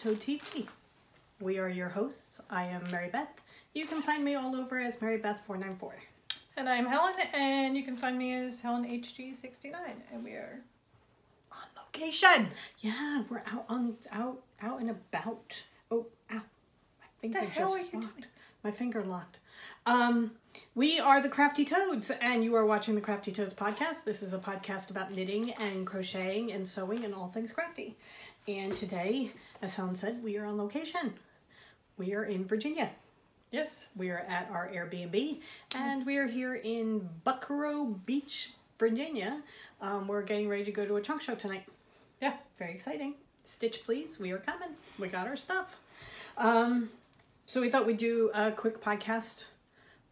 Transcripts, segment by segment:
Toad TV. We are your hosts. I am Mary Beth. You can find me all over as Mary Beth 494. And I'm Helen, and you can find me as Helen HG69, and we are on location. Yeah, we're out and about. Oh, ow! My finger just locked. My finger locked. We are the Crafty Toads, and you are watching the Crafty Toads podcast. This is a podcast about knitting and crocheting and sewing and all things crafty. And today, as Helen said, we are on location. We are in Virginia. Yes. We are at our Airbnb, and we are here in Buckrow Beach, Virginia. We're getting ready to go to a trunk show tonight. Yeah. Very exciting. Stitch, please. We are coming. We got our stuff. So we thought we'd do a quick podcast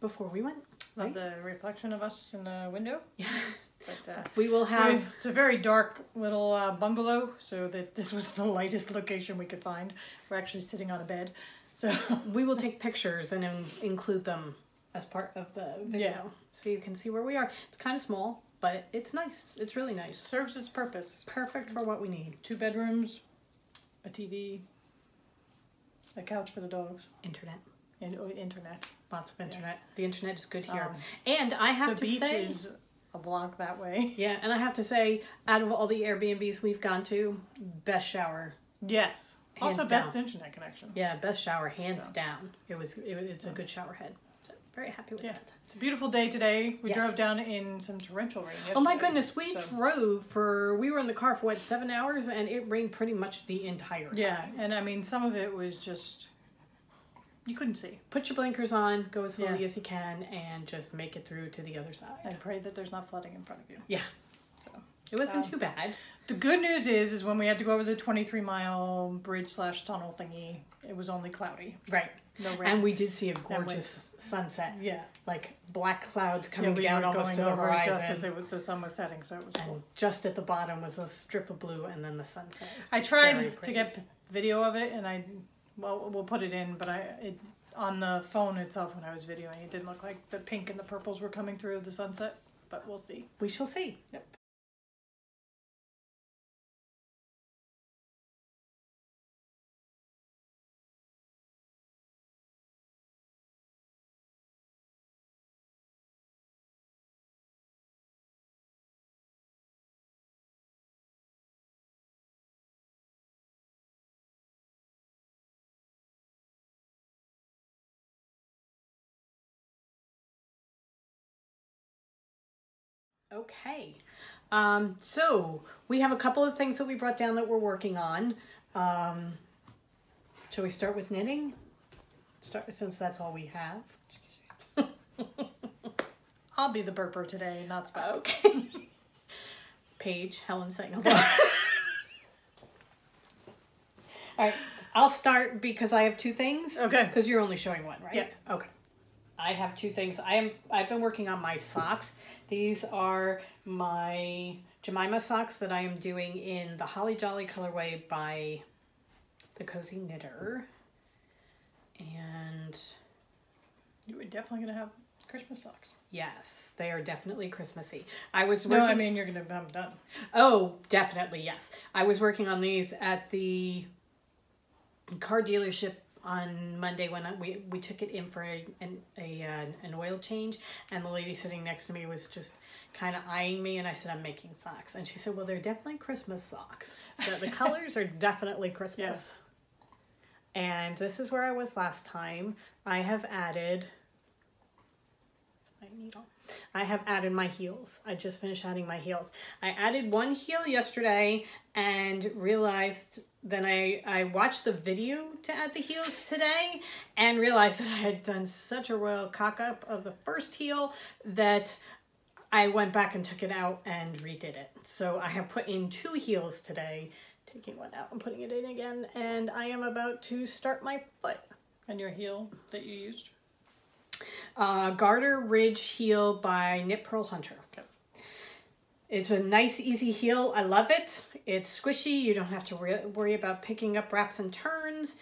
before we went. Love Right? the reflection of us in the window. Yeah. But We will have... it's a very dark little bungalow, so that this was the lightest location we could find. We're actually sitting on a bed. So we will take pictures and include them as part of the video. Yeah. So you can see where we are. It's kind of small, but it's nice. It's really nice. serves its purpose. Perfect for what we need. 2 bedrooms, a TV, a couch for the dogs, Internet. and internet. Lots of internet. Yeah. The internet is good here. And I have to say... The beach is a block that way. Yeah, and I have to say, out of all the Airbnbs we've gone to, best shower. Yes. Hands Also, down. best internet connection. Yeah, best shower, hands down. It's a good shower head. So very happy with that. It's a beautiful day today. We Yes. drove down in some torrential rain yesterday. Oh my goodness, we were in the car for 7 hours, and it rained pretty much the entire time. Yeah, and I mean, some of it was just, you couldn't see. Put your blinkers on, go as slowly as you can, and just make it through to the other side. And pray that there's not flooding in front of you. Yeah. So It wasn't too bad. the good news is when we had to go over the 23-mile bridge/tunnel thingy, it was only cloudy. Right. No rain. And we did see a gorgeous sunset. Yeah. Like black clouds coming we down were almost going to the over horizon. just as the sun was setting, so it was cool. And just at the bottom was a strip of blue, and then the sunset. I tried to get video of it, and we'll put it in, but on the phone itself when I was videoing, it didn't look like the pink and the purples were coming through the sunset, but we'll see. We shall see. Yep. Okay. So we have a couple of things that we brought down that we're working on. Shall we start with knitting? Since that's all we have. I'll be the burper today, not Spout. Okay. Paige, Helen saying hello. All right. I'll start because I have 2 things. Okay. Because you're only showing one, right? Yeah. Okay. I have 2 things. I've been working on my socks. These are my Jemima socks that I am doing in the Holly Jolly colorway by the Cozy Knitter. And You were definitely going to have Christmas socks. yes, they are definitely Christmassy. I was working... No, I mean, you're going to have them done. Oh, definitely, yes. I was working on these at the car dealership on Monday when we took it in for an oil change, and the lady sitting next to me was just kind of eyeing me, and I said, I'm making socks. And she said, well, they're definitely Christmas socks. So the colors are definitely Christmas. Yes. And this is where I was last time. I have added... my needle. I have added my heels. I just finished adding my heels. I added 1 heel yesterday and realized... Then I watched the video to add the heels today and realized that I had done such a royal cock-up of the first heel that I went back and took it out and redid it. So I have put in 2 heels today, taking one out and putting it in again, and I am about to start my foot. And your heel that you used? Garter Ridge heel by Knit Pearl Hunter. Okay. It's a nice, easy heel. I love it. It's squishy. You don't have to worry about picking up wraps and turns.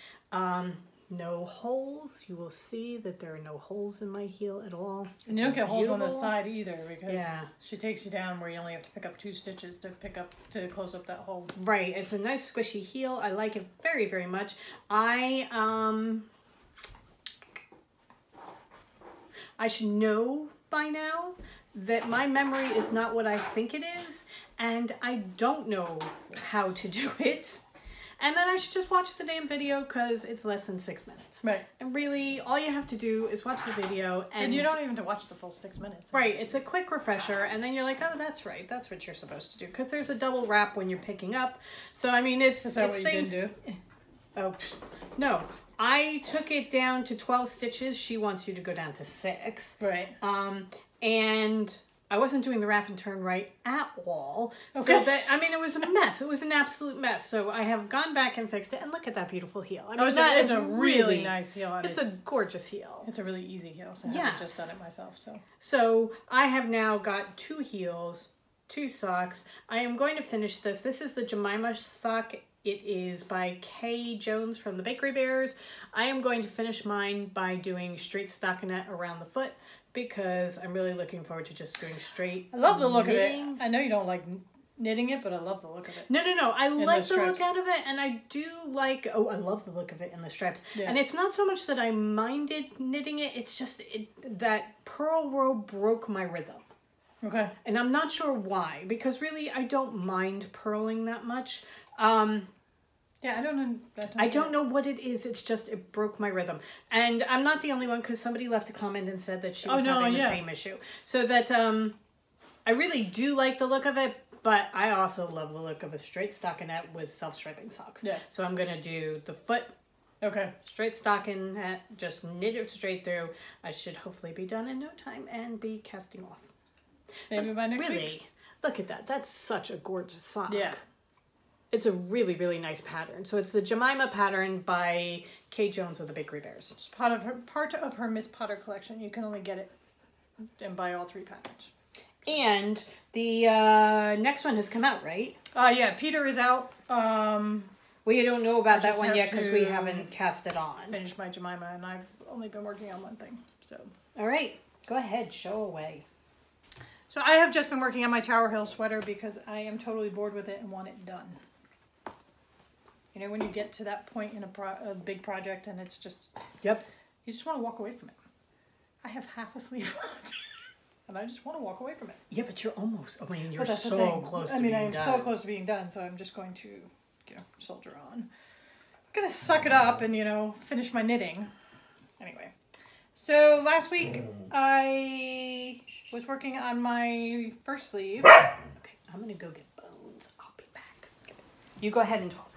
no holes. You will see that there are no holes in my heel at all. And you don't get holes on the beautiful. side either, because she takes you down where you only have to pick up 2 stitches to close up that hole. Right. It's a nice squishy heel. I like it very, very much. I should know by now that my memory is not what I think it is, and I don't know how to do it. And then I should just watch the damn video because it's less than 6 minutes. Right. And really, all you have to do is watch the video. And you don't even have to watch the full 6 minutes. Right. It's a quick refresher. And then you're like, oh, that's right. That's what you're supposed to do. Because there's a double wrap when you're picking up. So, I mean, it's... Is that it's what you didn't do? Oh, no. I took it down to 12 stitches. She wants you to go down to 6. Right. And I wasn't doing the wrap and turn right at all. Okay. So that, I mean, it was a mess. It was an absolute mess. So I have gone back and fixed it. And look at that beautiful heel. I mean, it's a really nice heel. It's a gorgeous heel. It's a really easy heel. So I haven't just done it myself. So I have now got 2 heels, 2 socks. I am going to finish this. This is the Jemima sock. It is by Kay Jones from the Bakery Bears. I am going to finish mine by doing straight stockinette around the foot because I'm really looking forward to just doing straight I love the look knitting. of it. I know you don't like knitting it, but I love the look of it. No. I like the stripes. look out of it, and I do like... Oh, I love the look of it in the stripes. Yeah. And it's not so much that I minded knitting it. It's just that purl row broke my rhythm. Okay. And I'm not sure why, because really I don't mind purling that much. Yeah, I don't know. I don't know what it is. It's just, it broke my rhythm. And I'm not the only one, because somebody left a comment and said that she was having the same issue. So that, I really do like the look of it, but I also love the look of a straight stockinette with self-striping socks. Yeah. So I'm going to do the foot. Okay. Straight stockinette, just knit it straight through. I should hopefully be done in no time and be casting off. Maybe by next week. Really, look at that. That's such a gorgeous sock. Yeah. It's a really, really nice pattern. So it's the Jemima pattern by Kay Jones of the Bakery Bears. It's part of her Miss Potter collection. You can only get it and buy all 3 patterns. And the next one has come out, right? Yeah, Peter is out. We don't know about that just one have yet because we to haven't cast it on. Finished my Jemima, and I've only been working on one thing. So. All right, go ahead, show away. So I have just been working on my Tower Hill sweater because I am totally bored with it and want it done. You know, when you get to that point in a big project and it's just... Yep. You just want to walk away from it. I have half a sleeve left. And I just want to walk away from it. Yeah, but you're almost... I mean, you're that's so close to being done. I'm so close to being done, so I'm just going to, soldier on. I'm going to suck it up and, finish my knitting. Anyway. So last week, I was working on my first sleeve. Okay, I'm going to go get bones. I'll be back. Okay. You go ahead and talk.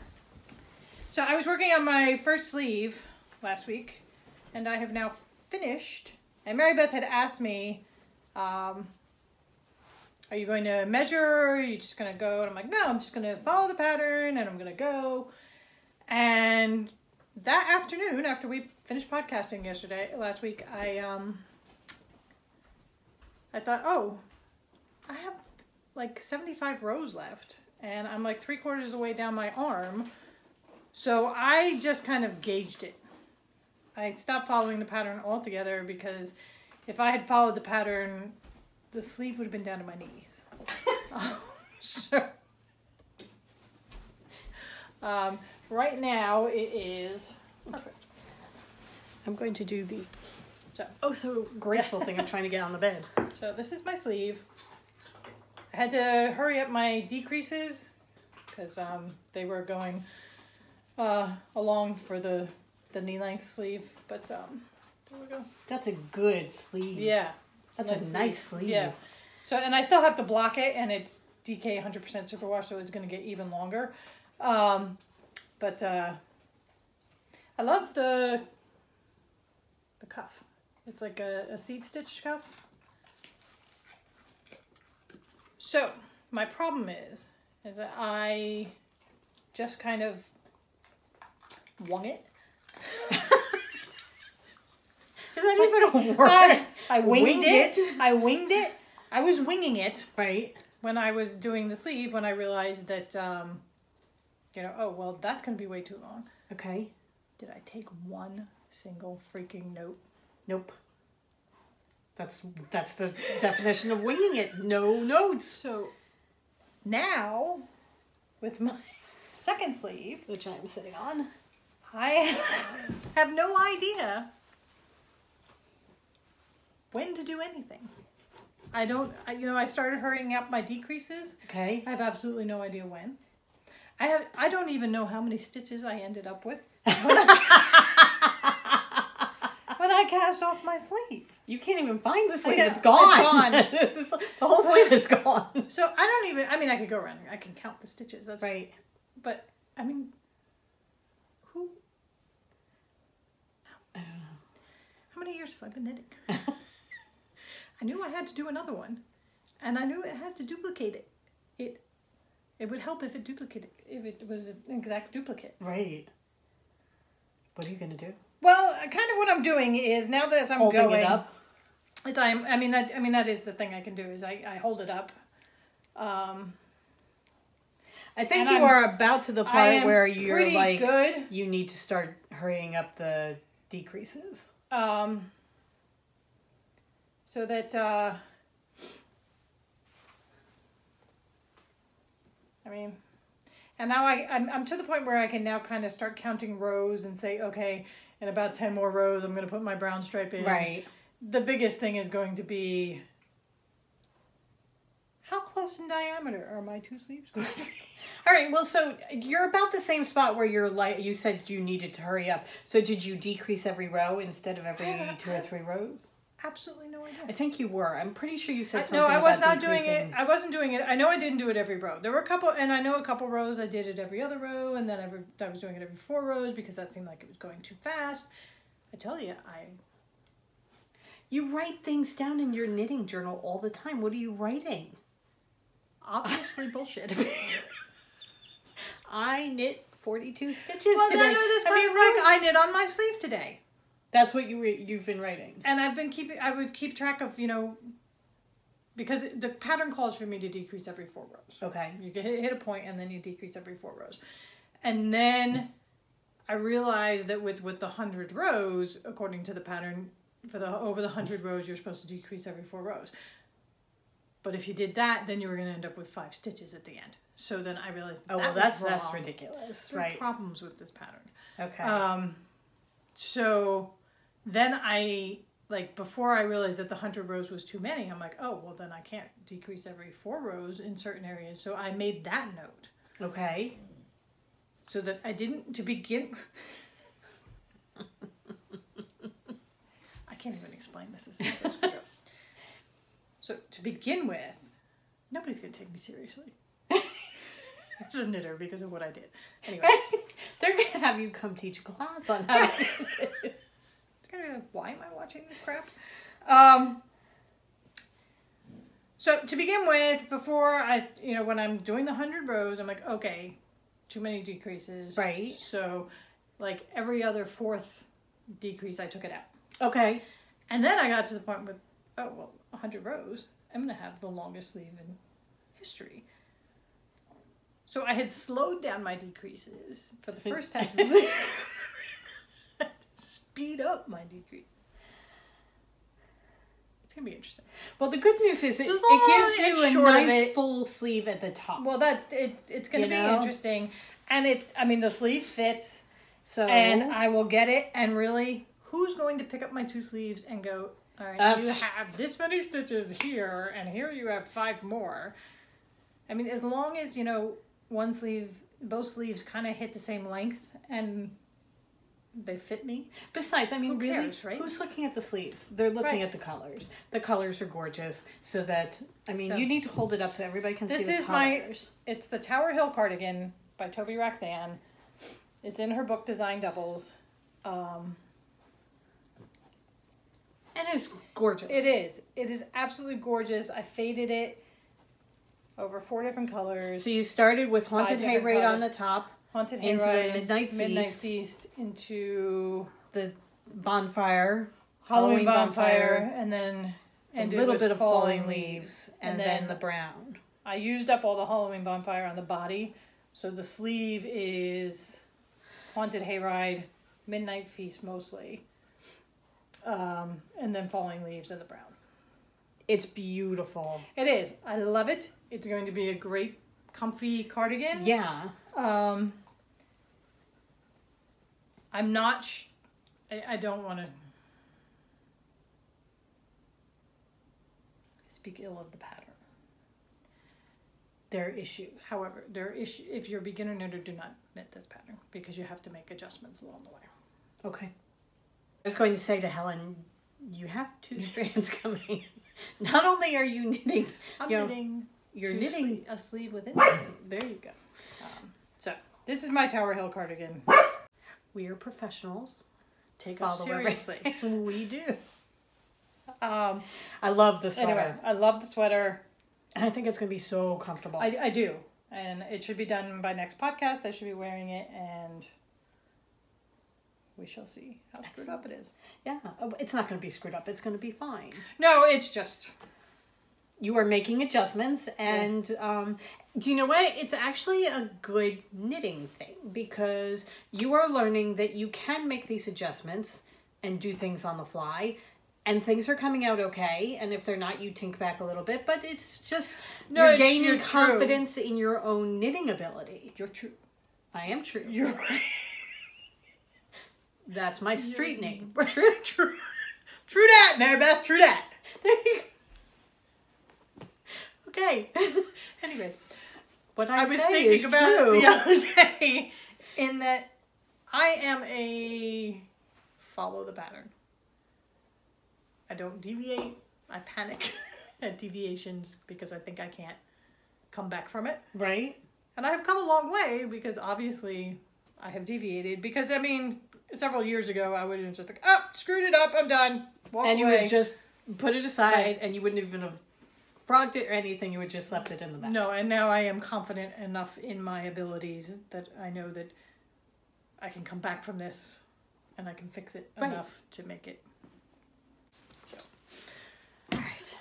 So I was working on my first sleeve last week, and I have now finished. And Mary Beth had asked me, are you going to measure, or are you just going to go? And I'm like, no, I'm just going to follow the pattern, and I'm going to go. And that afternoon, after we finished podcasting last week, I thought, oh, I have like 75 rows left, and I'm like 3/4 of the way down my arm. So I just kind of gauged it. I stopped following the pattern altogether because if I had followed the pattern, the sleeve would have been down to my knees. So, right now it is perfect. I'm going to do the so graceful thing of trying to get on the bed. So this is my sleeve. I had to hurry up my decreases because they were going along for the knee length sleeve, but there we go. That's a good sleeve. Yeah, that's a nice sleeve. Yeah. So, and I still have to block it, and it's DK 100% superwash, so it's going to get even longer. But I love the cuff. It's like a seed stitch cuff. So my problem is that I just kind of wung it. Is that even a word? I winged it. I winged it. I was winging it. Right. When I was doing the sleeve, when I realized that, oh, well, that's going to be way too long. Okay. Did I take one single freaking note? Nope. That's the definition of winging it. No notes. So now, with my second sleeve, Which I'm sitting on. I have no idea when to do anything. I started hurrying up my decreases. Okay. I have absolutely no idea when. I don't even know how many stitches I ended up with when I cast off my sleeve. You can't even find the sleeve. know, It's gone. it's The whole sleeve is gone. So I don't even, I mean, I could go around. I can count the stitches. That's Right. But, I mean, who? I don't know. How many years have I been knitting? I knew I had to do another one. And I knew it had to duplicate it. It would help if it was an exact duplicate. Right. What are you going to do? Well, kind of what I'm doing is, now that I'm Holding going... it up? That is the thing I can do, is I hold it up. I think you are about to the part where you're like, good. You need to start hurrying up the decreases. So that, and now I'm to the point where I can now kind of start counting rows and say, okay, in about 10 more rows, I'm going to put my brown stripe in. Right. The biggest thing is going to be, how close in diameter are my two sleeves going to be? All right, well, so you're about the same spot where you're like, you said you needed to hurry up. So did you decrease every row instead of every 2 or 3 rows? Absolutely no idea. I think you were. I'm pretty sure you said something No, I was about not doing it. I wasn't doing it. I know I didn't do it every row. There were a couple, and I know a couple rows I did it every other row, and then I was doing it every 4 rows because that seemed like it was going too fast. I tell you, You write things down in your knitting journal all the time. What are you writing? Obviously bullshit. I knit 42 stitches Well, today. that's kind of like I knit on my sleeve today. That's what you've been writing. And I would keep track of, because the pattern calls for me to decrease every 4 rows. Okay. You can hit a point and then you decrease every 4 rows. And then I realized that with the 100 rows, according to the pattern, over the 100 rows, you're supposed to decrease every 4 rows. But if you did that, then you were going to end up with 5 stitches at the end. So then I realized that's ridiculous. There right. are problems with this pattern. Okay. So then before I realized that the 100 rows was too many, I'm like, oh, well, then I can't decrease every 4 rows in certain areas. So I made that note. Okay. So that I didn't, to begin... I can't even explain this. This is so screwed up. So to begin with, nobody's going to take me seriously. As a knitter because of what I did. Anyway. They're going to have you come teach a class on how to do this. They're going to be like, why am I watching this crap? So to begin with, before when I'm doing the 100 rows, I'm like, okay, too many decreases. Right. So like every other 4th decrease, I took it out. Okay. And then I got to the point with, 100 rows. I'm going to have the longest sleeve in history. So I had slowed down my decreases for the first half of the sleeve. Speed up my decrease. It's going to be interesting. Well, the good news is it gives you a nice full sleeve at the top. Well, it's going to be interesting. And the sleeve fits. So and I will get it. And really, who's going to pick up my 2 sleeves and go, all right, you have this many stitches here, and here you have 5 more. As long as, both sleeves kind of hit the same length and they fit me. Besides, who cares, right? Who's looking at the sleeves? They're looking at the colors. The colors are gorgeous, so that, you need to hold it up so everybody can see the colors. It's the Tower Hill cardigan by Toby Roxanne. It's in her book, Design Doubles. And it's gorgeous. It is. It is absolutely gorgeous. I faded it over 4 different colors. So you started with Haunted Hayride on the top. Haunted Hayride. Into the Midnight Feast. Into the bonfire. Halloween bonfire. And then a little bit of falling leaves. And then the brown. I used up all the Halloween bonfire on the body. So the sleeve is Haunted Hayride Midnight Feast mostly. And then Falling Leaves in the brown. It's beautiful. It is. I love it. It's going to be a great comfy cardigan. Yeah. I'm not... I don't want to speak ill of the pattern. There are issues. However, if you're a beginner knitter, do not knit this pattern because you have to make adjustments along the way. Okay. I was going to say to Helen, you have 2 strands coming. Not only are you knitting, You're knitting a sleeve within. There you go. So this is my Tower Hill cardigan. We are professionals. Take us seriously. We do. I love the sweater. Anyway, I love the sweater. And I think it's going to be so comfortable. I do. And it should be done by next podcast. I should be wearing it, and we shall see how screwed up it is. Yeah. It's not going to be screwed up. It's going to be fine. No, it's just... You are making adjustments, and do you know what? It's actually a good knitting thing because you are learning that you can make these adjustments and do things on the fly, and things are coming out okay. And if they're not, you tink back a little bit, but it's just you're gaining confidence in your own knitting ability. You're true. I am true. You're right. That's my street name. True. True that, Mary Beth. True that. There you go. Okay. Anyway, what I was thinking about it the other day in that I am a follow the pattern. I don't deviate. I panic at deviations because I think I can't come back from it. Right. And I have come a long way because obviously I have deviated because, I mean, several years ago I would have just like, oh, screwed it up, I'm done. Walk away. You would have just put it aside and you wouldn't even have frogged it or anything, you would just left it in the back. No, and now I am confident enough in my abilities that I know that I can come back from this and I can fix it enough to make it. So. All right.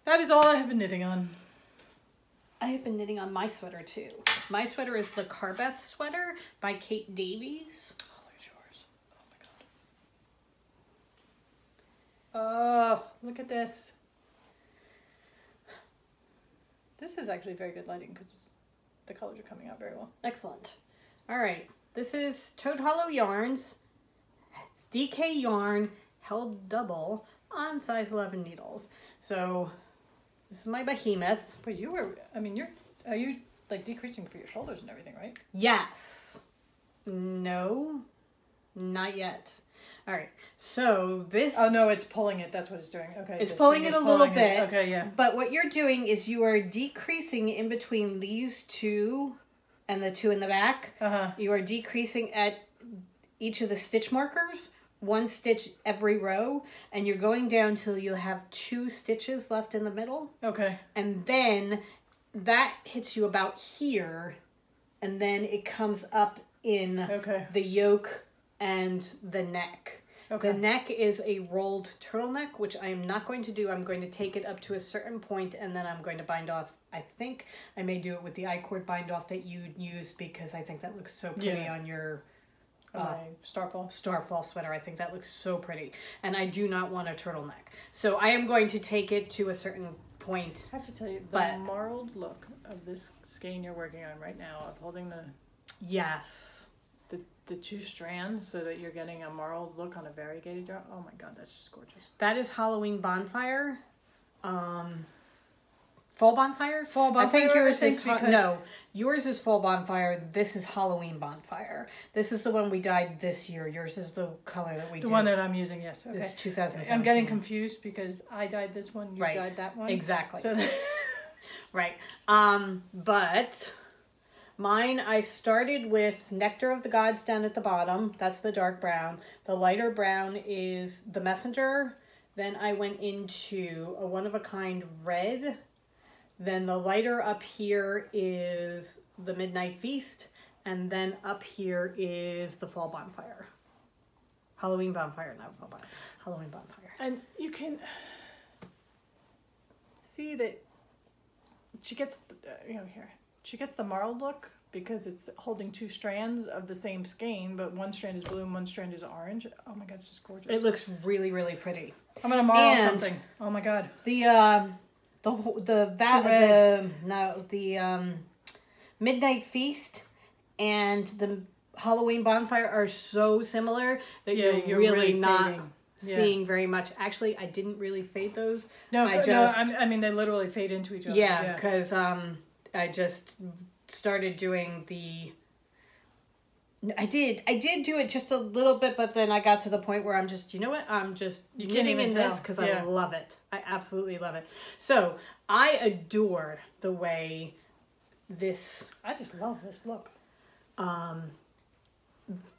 That is all I have been knitting on. I have been knitting on my sweater too. My sweater is the Carbeth sweater by Kate Davies. Oh, look at yours. Oh my god. Oh, look at this. This is actually very good lighting because the colors are coming out very well. Excellent. All right. This is Toad Hollow Yarns. It's DK yarn held double on size 11 needles. So this is my behemoth. But are you like decreasing for your shoulders and everything, right? Yes. No, not yet. All right, so this... Oh, no, it's pulling it. That's what it's doing. Okay. It's pulling it a little bit. Okay, yeah. But what you're doing is you are decreasing in between these two and the two in the back. Uh-huh. You are decreasing at each of the stitch markers, 1 stitch every row, and you're going down till you have 2 stitches left in the middle. Okay. And then that hits you about here, and then it comes up in the yoke and the neck. Okay. The neck is a rolled turtleneck, which I am not going to do. I'm going to take it up to a certain point, and then I'm going to bind off. I think I may do it with the I-cord bind off that you'd use because I think that looks so pretty on your Starfall sweater. I think that looks so pretty. And I do not want a turtleneck. So I am going to take it to a certain point. I have to tell you, the marled look of this skein you're working on right now, of holding the... Yes. The 2 strands so that you're getting a marled look on a variegated yarn. Oh my god, that's just gorgeous. That is Halloween Bonfire. Fall Bonfire? Fall Bonfire. I think yours is... No, yours is Fall Bonfire. This is Halloween Bonfire. This is the one we dyed this year. Yours is the color that we did. The one that I'm using, yes. Okay. It's 2017. I'm getting confused because I dyed this one, you dyed that one. Exactly. So right. But... Mine, I started with Nectar of the Gods down at the bottom. That's the dark brown. The lighter brown is the Messenger. Then I went into a one-of-a-kind red. Then the lighter up here is the Midnight Feast. And then up here is the Fall Bonfire. Halloween Bonfire, not Fall Bonfire. Halloween Bonfire. And you can see that she gets, here. she gets the marled look because it's holding 2 strands of the same skein, but one strand is blue and one strand is orange. Oh my god, it's just gorgeous. It looks really, really pretty. I'm gonna marl something. Oh my god. The Midnight Feast and the Halloween bonfire are so similar that you're really not seeing very much. Actually, I didn't really fade those. I mean they literally fade into each other. Yeah, because I just started doing the. I did do it just a little bit, but then I got to the point where I'm just, you know what? I'm just knitting in this because I love it. I absolutely love it. So I adore the way this. I just love this look.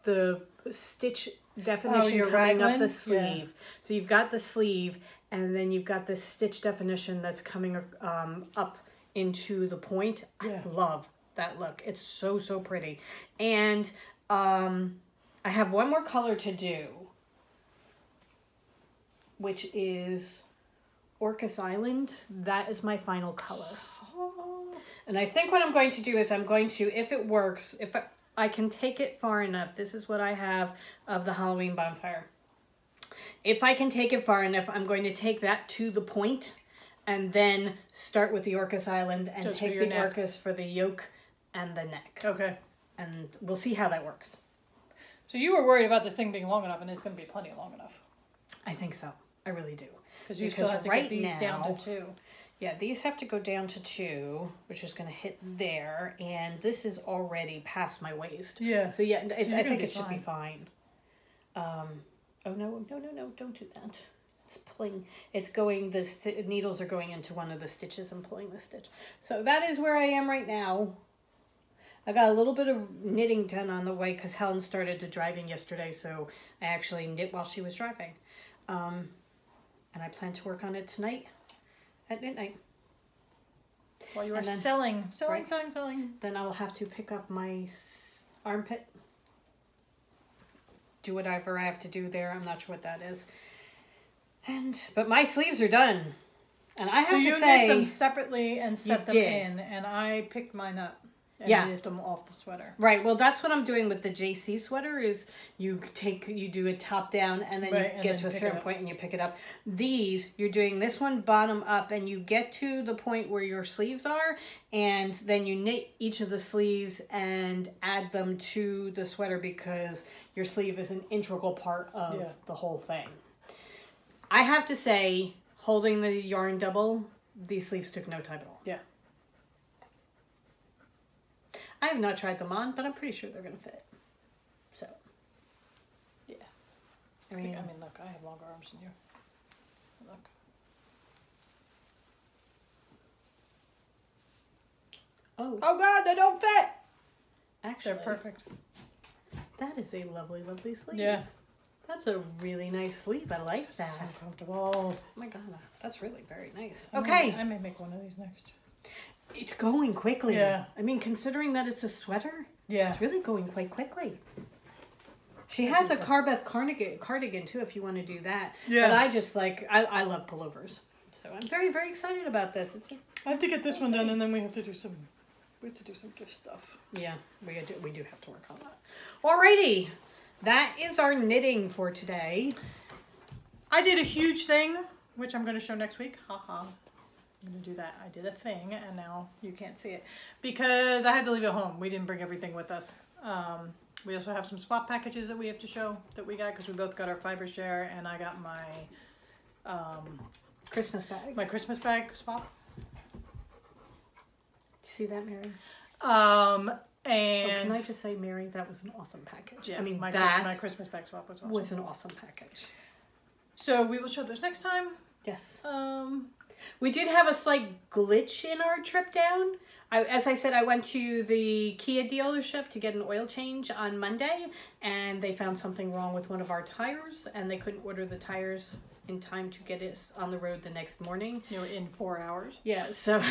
The stitch definition coming up the sleeve. Yeah. So you've got the sleeve, and then you've got the stitch definition that's coming up into the point. I love that look. It's so, so pretty. And I have one more color to do, which is Orcas Island. That is my final color. And I think what I'm going to do is I'm going to, if it works, if I can take it far enough, this is what I have of the Halloween bonfire. If I can take it far enough, I'm going to take that to the point and then start with the Orcas Island and take the Orcas for the yoke and the neck. Okay. And we'll see how that works. So you were worried about this thing being long enough, and it's going to be plenty long enough. I think so. I really do. Because you still have to get these down to 2. Yeah, these have to go down to 2, which is going to hit there, and this is already past my waist. Yeah. So yeah, I think it should be fine. Oh no, don't do that. It's pulling. It's going. The needles are going into one of the stitches and pulling the stitch. So that is where I am right now. I got a little bit of knitting done on the way because Helen started driving yesterday, so I actually knit while she was driving. And I plan to work on it tonight at midnight. While you are selling. Then I will have to pick up my armpit. Do whatever I have to do there. I'm not sure what that is. But my sleeves are done. And I have to say... So you knit them sepaally and set them in, and I picked mine up. And knit them off the sweater. Right. Well, that's what I'm doing with the JC sweater is you do a top down and then you get to a certain point and you pick it up. These, you're doing this one bottom up and you get to the point where your sleeves are and then you knit each of the sleeves and add them to the sweater because your sleeve is an integral part of the whole thing. I have to say, holding the yarn double, these sleeves took no time at all. Yeah. I have not tried them on, but I'm pretty sure they're going to fit. So, yeah. I mean, look, I have longer arms than you. Look. Oh God, they don't fit! Actually, they're perfect. That is a lovely, lovely sleeve. Yeah. That's a really nice sleeve. I like that. So comfortable. Oh my God, that's really very nice. Okay. I may make one of these next. It's going quickly. Yeah. I mean, considering that it's a sweater, it's really going quite quickly. She has a Carbeth cardigan too, if you want to do that. Yeah. But I just I love pullovers, so I'm very, very excited about this. I have to get this one done, and then we have to do some gift stuff. Yeah, we do have to work on that. Alrighty, that is our knitting for today. I did a huge thing, which I'm going to show next week. Haha. I'm going to do that. I did a thing, and now you can't see it. Because I had to leave it home. We didn't bring everything with us. We also have some swap packages that we have to show that we got, because we both got our fiber share, and I got my Christmas bag. My Christmas bag swap. You see that, Mary? And can I just say, Mary, that was an awesome package. Yeah, I mean, my Christmas bag swap was awesome. Was an awesome package. So we will show those next time. Yes. We did have a slight glitch in our trip down. As I said, I went to the Kia dealership to get an oil change on Monday, and they found something wrong with one of our tires, and they couldn't order the tires in time to get us on the road the next morning. You know, in 4 hours. Yeah, so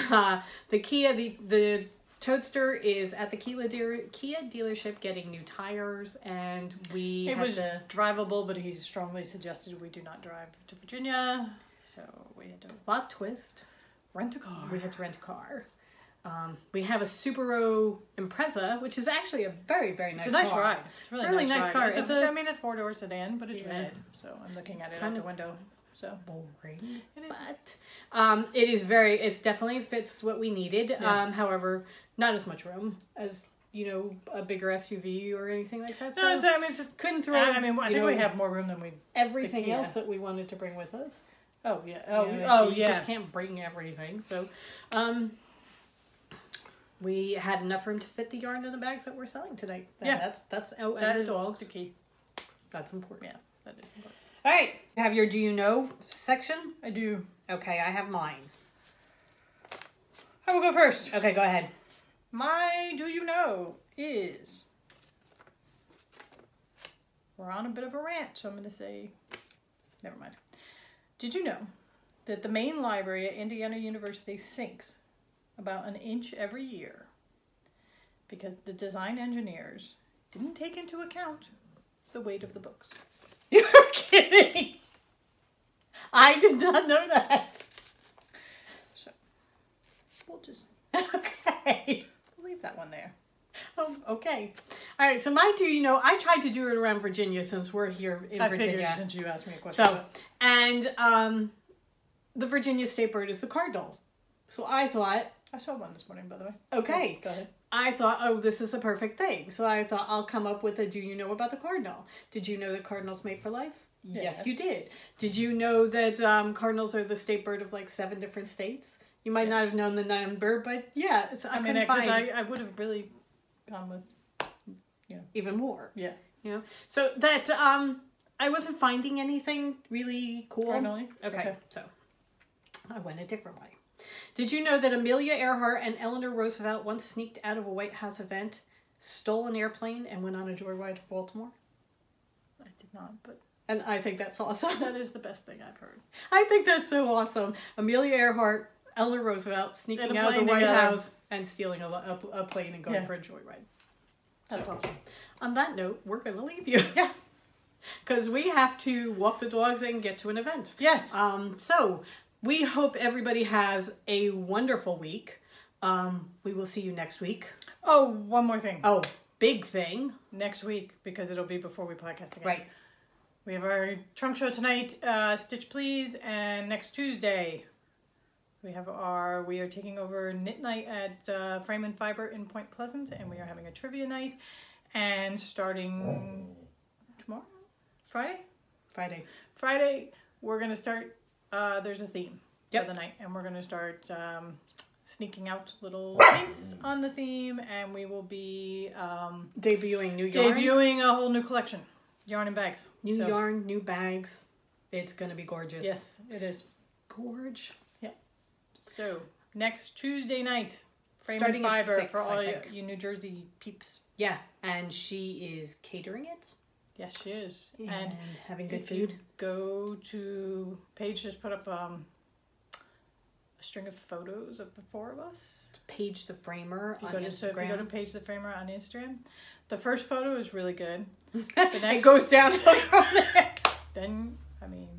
the Kia, the Toadster is at the Kia dealership getting new tires, and it was drivable, but he strongly suggested we do not drive to Virginia. So we had to plot twist. Rent a car. We had to rent a car. We have a Subaru Impreza, which is actually a very, very nice car. It's a nice ride. It's It's a really nice car. It's I mean, it's 4-door sedan, but it's red. So I'm looking at it out the window. So boring. But it definitely fits what we needed. Yeah. However, not as much room as, you know, a bigger SUV or anything like that. So no, I mean, couldn't throw. I mean, I think we have more room than we. Everything else that we wanted to bring with us. Oh yeah. You just can't bring everything. So, we had enough room to fit the yarn in the bags that we're selling tonight. That's that and is the dogs. the key. That's important. Yeah, that is important. All right, have your do you know section? I do. Okay, I have mine. I will go first. Okay, go ahead. My do you know is we're on a bit of a rant, so I'm going to say never mind. Did you know that the main library at Indiana University sinks about an inch every year because the design engineers didn't take into account the weight of the books? You're kidding. I did not know that. So we'll just okay. leave that one there. Oh, okay. All right. So my do you know? I tried to do it around Virginia since we're here in Virginia. I figured since you asked me a question. So and the Virginia state bird is the cardinal. So I thought. I saw one this morning, by the way. Okay. Go ahead. I thought, oh, this is a perfect thing. So I thought I'll come up with a do you know about the cardinal. Did you know that cardinals mate for life? Yes, you did. Did you know that cardinals are the state bird of like 7 different states? You might not have known the number, but yeah. So I mean, because I would have really gone with, even more. Yeah. You know, so that I wasn't finding anything really cool. Cardinally? Okay, so I went a different way. Did you know that Amelia Earhart and Eleanor Roosevelt once sneaked out of a White House event, stole an airplane, and went on a joyride to Baltimore? I did not, but... And I think that's awesome. That is the best thing I've heard. I think that's so awesome. Amelia Earhart, Eleanor Roosevelt sneaking out of the White House and stealing a plane and going for a joyride. That's awesome. On that note, we're going to leave you. Yeah. Because we have to walk the dogs and get to an event. Yes. So... we hope everybody has a wonderful week. We will see you next week. Oh, one more thing. Oh, big thing. Next week, because it'll be before we podcast again. Right. We have our trunk show tonight, Stitch Please, and next Tuesday we are taking over Knit Night at Frame and Fiber in Point Pleasant, and we are having a trivia night. And starting tomorrow? Friday, we're going to start... there's a theme for the night, and we're going to start sneaking out little hints on the theme, and we will be debuting new yarns. Debuting a whole new collection. Yarn and bags. New yarn, new bags. It's going to be gorgeous. Yes, it is. Gorge. Yeah. So, next Tuesday night, Frame starting and Fiber at 6, for all you New Jersey peeps. Yeah, and she is catering it. Yes, she is. And having good food. Go to Paige just put up a string of photos of the 4 of us. Paige the Framer on Instagram. So if you go to Paige the Framer on Instagram, the first photo is really good. The next it goes down from there. Then, I mean,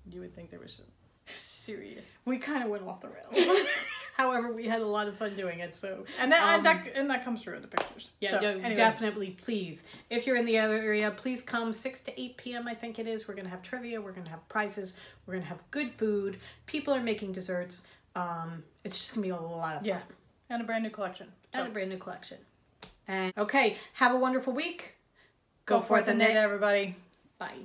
you would think there was some serious. We kind of went off the rails. However, we had a lot of fun doing it. So and that comes through in the pictures. Yeah, so, no, anyway. definitely. Please, if you're in the area, please come 6 to 8 p.m. I think it is. We're gonna have trivia. We're gonna have prizes. We're gonna have good food. People are making desserts. It's just gonna be a lot of fun. Yeah, and a brand new collection. And a brand new collection. And okay, have a wonderful week. Go forth and knit, everybody. Bye.